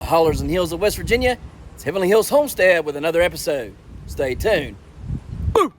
hollers and hills of West Virginia. It's Heavenly Hills Homestead with another episode. Stay tuned. Woo!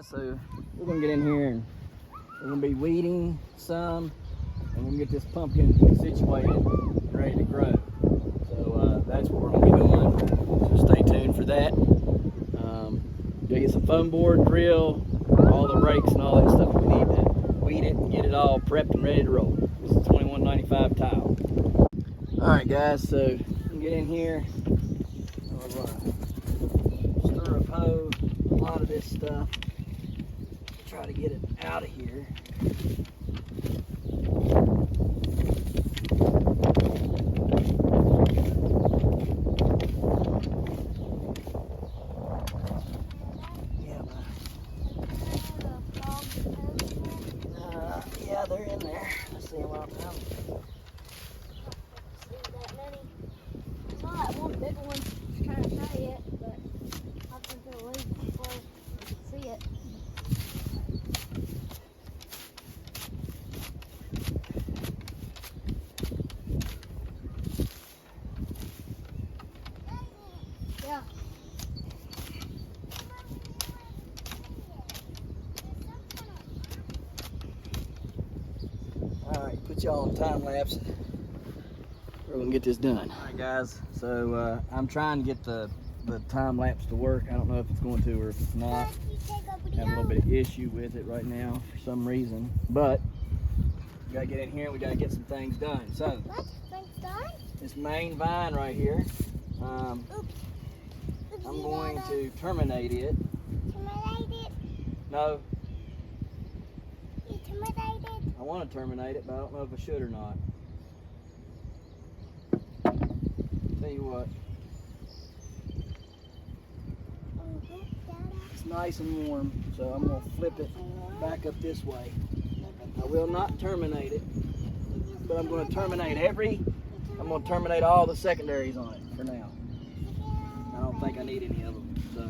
So we're gonna get in here and we're gonna be weeding some, and we're gonna get this pumpkin situated, ready to grow. So that's what we're gonna be doing. So stay tuned for that. Gonna get some foam board, drill, all the rakes and all that stuff we need to weed it and get it all prepped and ready to roll. This is $21.95 tile. All right, guys. So I'm gonna get in here. I'll stir up hoe a lot of this stuff. Try to get it out of here. Yeah, they're in there. Let's see them all come. See that many. I saw that one big one trying to try it, but I'll have to wait before I can see it. Yeah. All right, put y'all on time lapse. We're gonna get this done. All right, guys. So I'm trying to get the time lapse to work. I don't know if it's going to or if it's not. I have a little bit of issue with it right now for some reason, but we gotta get in here and we gotta get some things done. So What? Things done? this main vine right here, I'm going to terminate it. Terminate it? No, You terminate it? I want to terminate it, but I don't know if I should or not. Tell you what, it's nice and warm, so I'm going to flip it back up this way. I will not terminate it, but I'm going to terminate all the secondaries on it for now. I don't think I need any of them, so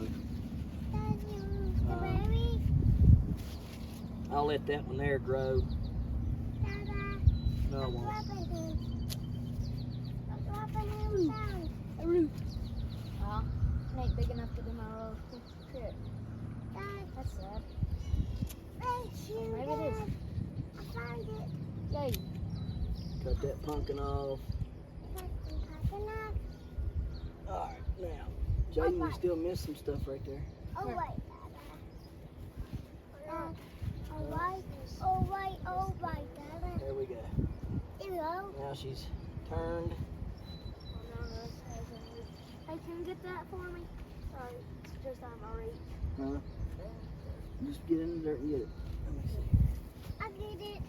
I'll let that one there grow. No, I won't. Well, it ain't big enough to do my little trip. That's sad. Maybe it is. I found it. Yay. Cut that pumpkin off. Alright, now, Jaden, you still miss some stuff right there. Oh, wait. Oh, right, Dada. There we go. There we go. Now she's turned. Hey, can you get that for me? Sorry, it's just out of my reach. Huh? Just get in the dirt and get it. Let me see. I get it.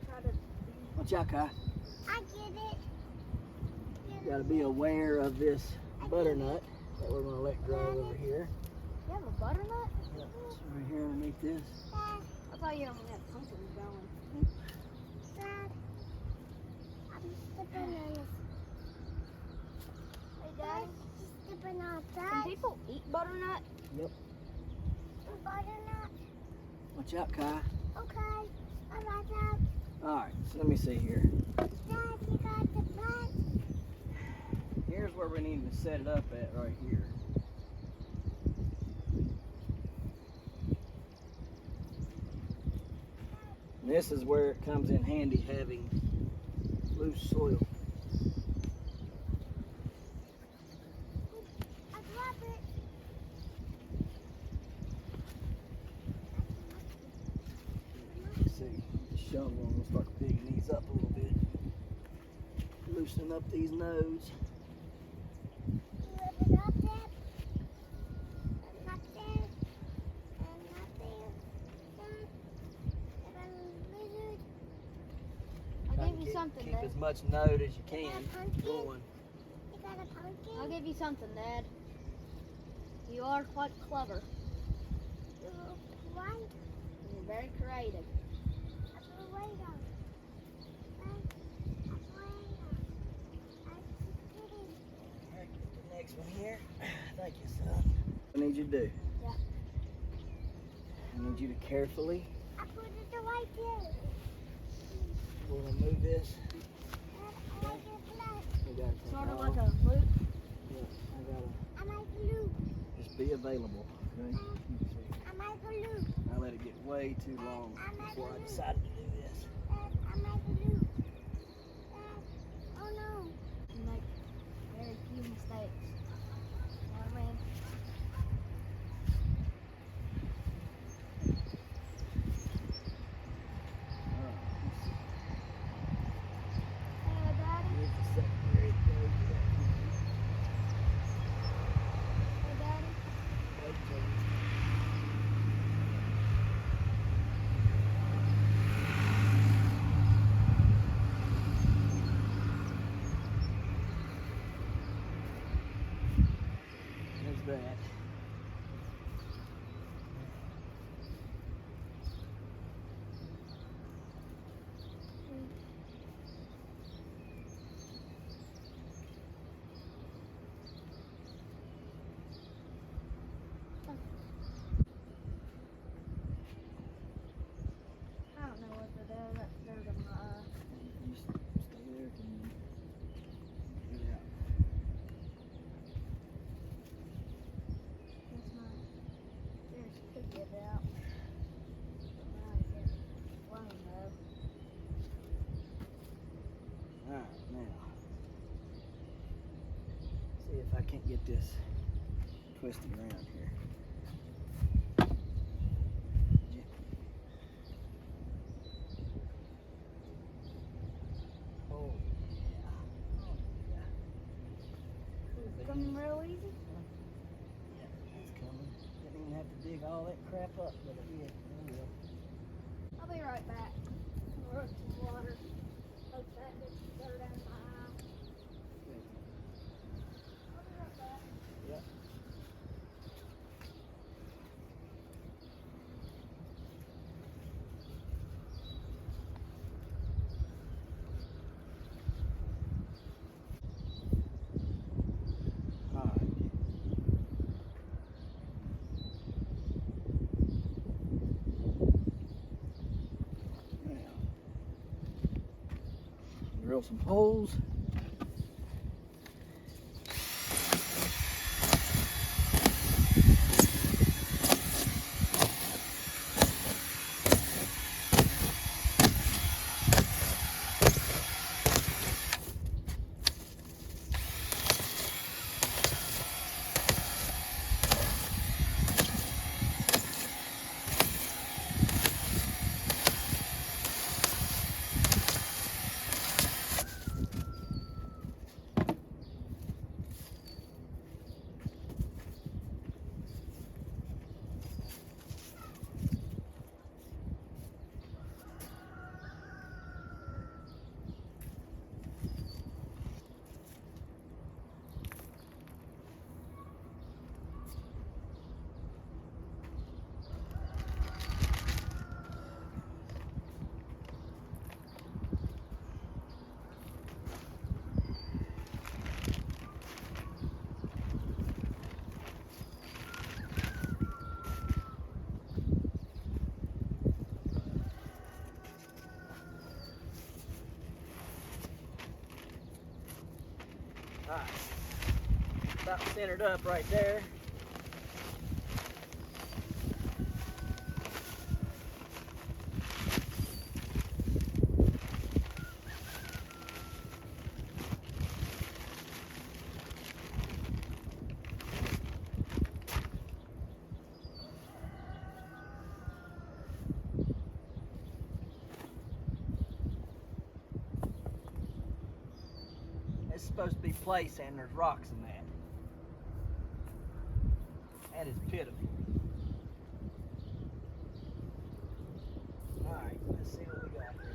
Try to. Watch out, Kai. I get it. You gotta be aware of this butternut that we're gonna let grow over here. You have a butternut? Yep, it's right here underneath this. I thought you only had pumpkin. Watch out, Kai. Okay. I'm right up. All right, so let me see here. Dad, you got the butt. Here's where we need to set it up at right here. And this is where it comes in handy having loose soil. I drop it. Let's see, the shovel, I'm gonna start digging these up a little bit. Loosen up these nodes. You lift it up, Dad. And not there. And not there. Dad. And I'm lizard. I'll Try give to you something, keep Dad. as much node as you You got can a pumpkin? going. You got a pumpkin? I'll give you something, Dad. You are quite clever. You're right. You're very creative. That's the way down. That's the way down. That's kidding. Alright, get the next one here. Thank you, son. What I need you to do? Yeah. I need you to carefully, I put it right there. we're gonna move this. Dad, I like it flat. We got it. Sort of like a loop. Yeah, I gotta I like blue. just be available. Okay? Let me see. I like blue. I let it get way too long before I decided to do this. Dad, I like blue. Dad, oh no. You make very few mistakes. You know what I mean? Alright, let's see. Hey, Daddy. Here's the secondary node. Hey, Daddy. Wait till we- There's that. I don't know what to do. There's a You just stay there and get it out. it's not. There's could get it out. Now you get blown though. Alright, now. See if I can't get this twisted around here. Oh yeah. Oh yeah. It's coming real easy. Yeah, it's coming. Didn't even have to dig all that crap up, but it did. Oh well. I'll be right back. I'll run some water. Hope that gets dirt out of my eye. I'll be right back. Yep. Alright. Now, drill some holes. All right. About centered up right there. It's supposed to be play sand. There's rocks in that. That is pitiful. Alright, let's see what we got here.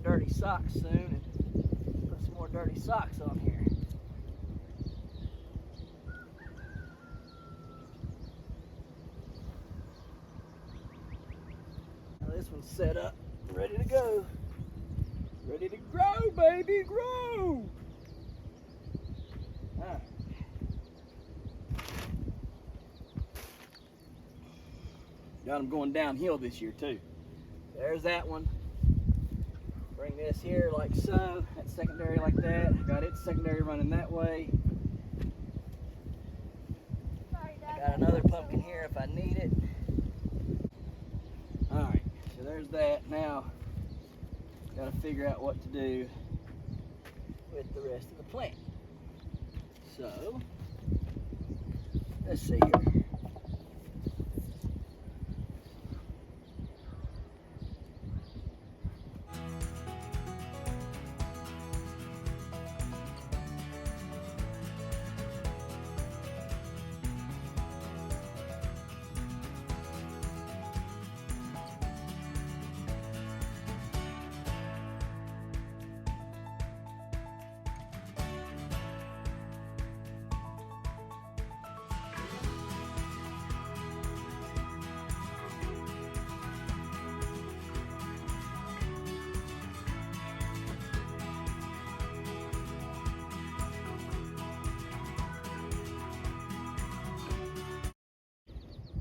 Dirty socks soon and put some more dirty socks on here. Now this one's set up, ready to go. Ready to grow, baby, grow! Alright. Got them going downhill this year too. There's that one. Bring this here like so, that's secondary like that. Got its secondary running that way. Got another pumpkin here if I need it. Alright, so there's that. Now, got to figure out what to do with the rest of the plant. So, let's see here.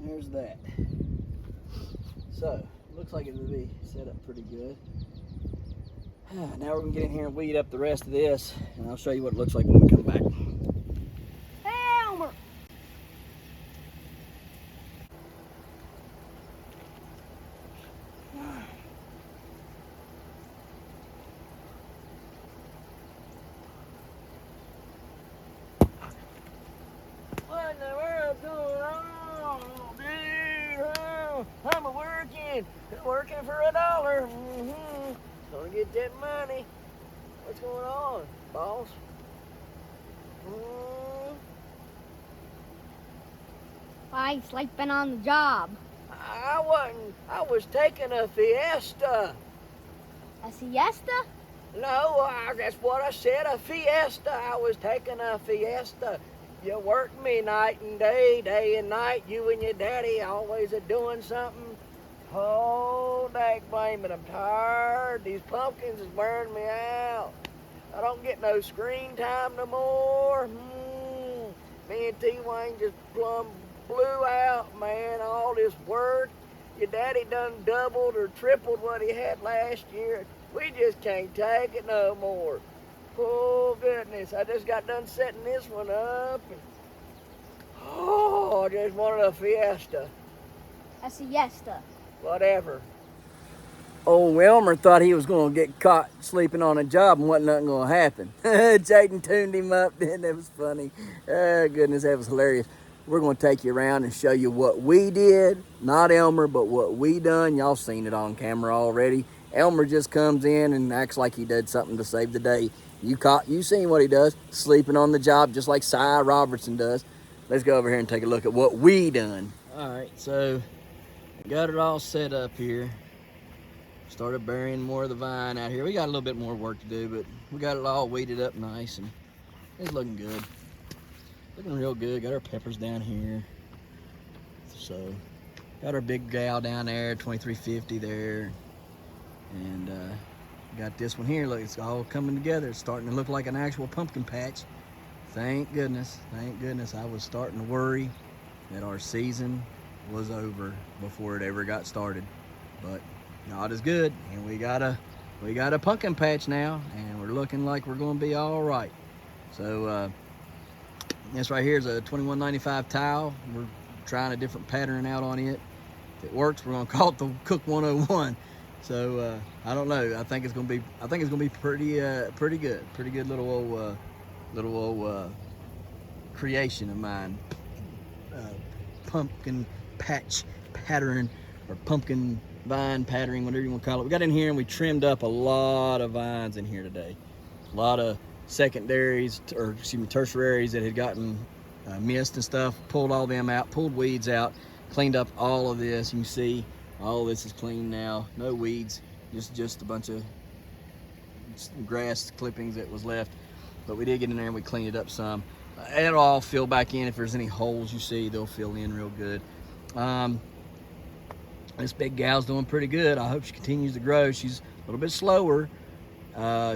There's that. So, looks like it will be set up pretty good. Now we're going to get in here and weed up the rest of this, and I'll show you what it looks like when we come back. Hey, Elmer! What in the world's going on, dude? I'm working for $1. Gonna get that money. What's going on, boss? Why, he's sleeping on the job. I wasn't. I was taking a fiesta. A siesta? No, that's what I said, a fiesta. I was taking a fiesta. You worked me night and day and night. You and your daddy always are doing something. Oh, dang blame it, I'm tired. These pumpkins is wearing me out. I don't get no screen time no more. Me and T-Wayne just plumb blew out, man, all this work. Your daddy done doubled or tripled what he had last year. We just can't take it no more. Oh, goodness, I just got done setting this one up. And, I just wanted a fiesta. A siesta. Whatever. Old Elmer thought he was going to get caught sleeping on a job and wasn't nothing going to happen. Jaden tuned him up, then that was funny. Oh, goodness, that was hilarious. We're going to take you around and show you what we did. Not Elmer, but what we done. Y'all seen it on camera already. Elmer just comes in and acts like he did something to save the day. You seen what he does, sleeping on the job just like Cy Robertson does. Let's go over here and take a look at what we done. All right, so got it all set up here. Started burying more of the vine out here. We got a little bit more work to do, but we got it all weeded up nice. And It's looking good. Looking real good. Got our peppers down here. So, got our big gal down there, 2350 there. And got this one here. Look, it's all coming together. It's starting to look like an actual pumpkin patch. Thank goodness. Thank goodness. I was starting to worry that our season was over before it ever got started. But God is good, and we got a pumpkin patch now, and we're looking like we're going to be all right. So this right here is a 2195 Theil. We're trying a different pattern out on it. If it works, we're going to call it the Cook 101. So I don't know. I think it's going to be pretty good. Pretty good little old creation of mine. Pumpkin patch pattern, or pumpkin vine patterning, whatever you want to call it. We got in here and we trimmed up a lot of vines in here today. A lot of secondaries, or excuse me, tertiaries that had gotten missed and stuff. Pulled all them out, pulled weeds out, cleaned up all of this. You can see all of this is clean now. No weeds, just a bunch of grass clippings that was left. But we did get in there and we cleaned it up some. It'll all fill back in. If there's any holes you see, they'll fill in real good. This big gal's doing pretty good. I hope she continues to grow. She's a little bit slower.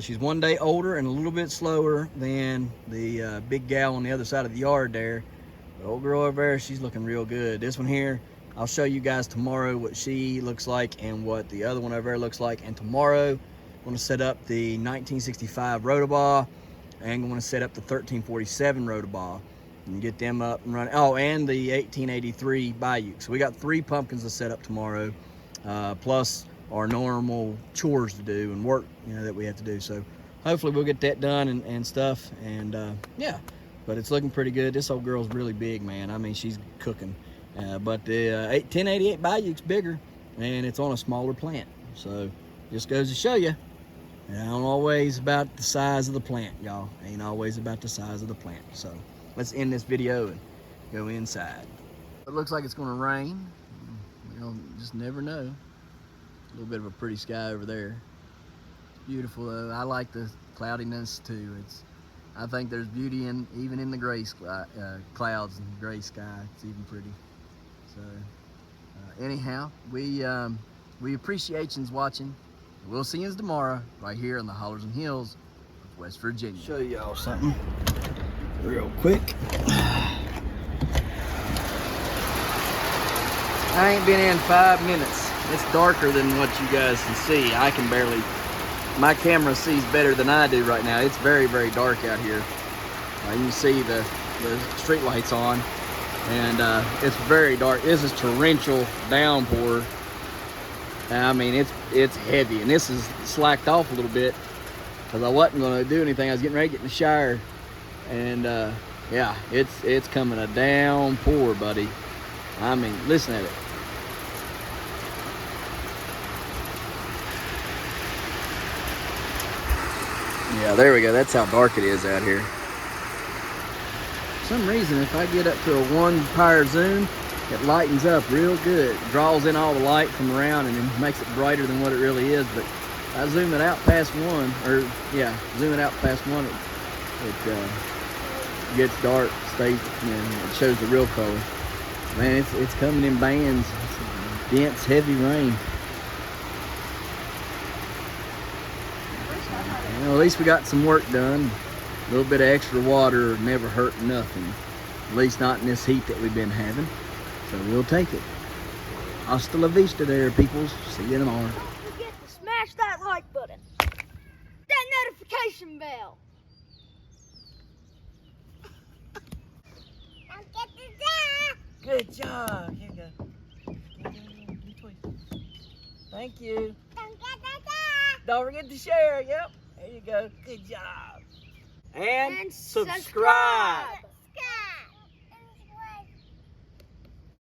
She's 1 day older and a little bit slower than the big gal on the other side of the yard there. The old girl over there, she's looking real good. This one here, I'll show you guys tomorrow what she looks like and what the other one over there looks like. And tomorrow, I'm going to set up the 1965 rotobaugh, and I'm going to set up the 1347 rotobaugh and get them up and running. Oh, and the 1883 Bayou. So we got 3 pumpkins to set up tomorrow, plus our normal chores to do and work, that we have to do. So hopefully we'll get that done and stuff. And yeah, but it's looking pretty good. This old girl's really big, man. I mean, she's cooking. But the 1088 Bayou's bigger, and it's on a smaller plant. So just goes to show you, it ain't always about the size of the plant, y'all. Ain't always about the size of the plant. So let's end this video and go inside. It looks like it's gonna rain. Just never know. A little bit of a pretty sky over there. Beautiful though. I like the cloudiness too. I think there's beauty even in the gray clouds and gray sky. It's even pretty. So anyhow, we appreciate yous watching. We'll see yous tomorrow right here on the Hollers and Hills of West Virginia. Show y'all something real quick. I ain't been in 5 minutes. It's darker than what you guys can see. I can barely, my camera sees better than I do right now. It's very, very dark out here. You can see the street lights on, and it's very dark. This is torrential downpour. I mean, it's heavy, and this is slacked off a little bit because I wasn't going to do anything. I was getting ready to get in the shower, and yeah, it's coming a downpour, buddy. I mean, listen at it. Yeah, there we go. That's how dark it is out here. For some reason, if I get up to a 1 power zoom, it lightens up real good. It draws in all the light from around and then makes it brighter than what it really is. But I zoom it out past 1, or yeah, zoom it out past 1, it gets dark, stays, it shows the real color. Man, it's coming in bands. It's dense, heavy rain. At least we got some work done. A little bit of extra water never hurt nothing. At least not in this heat that we've been having. So we'll take it. Hasta la vista there, peoples. See you tomorrow. Don't forget to smash that like button. That notification bell. Don't get the Good job. Here you go. Thank you. Don't get the Don't forget to share. Yep. There you go. Good job. And And subscribe.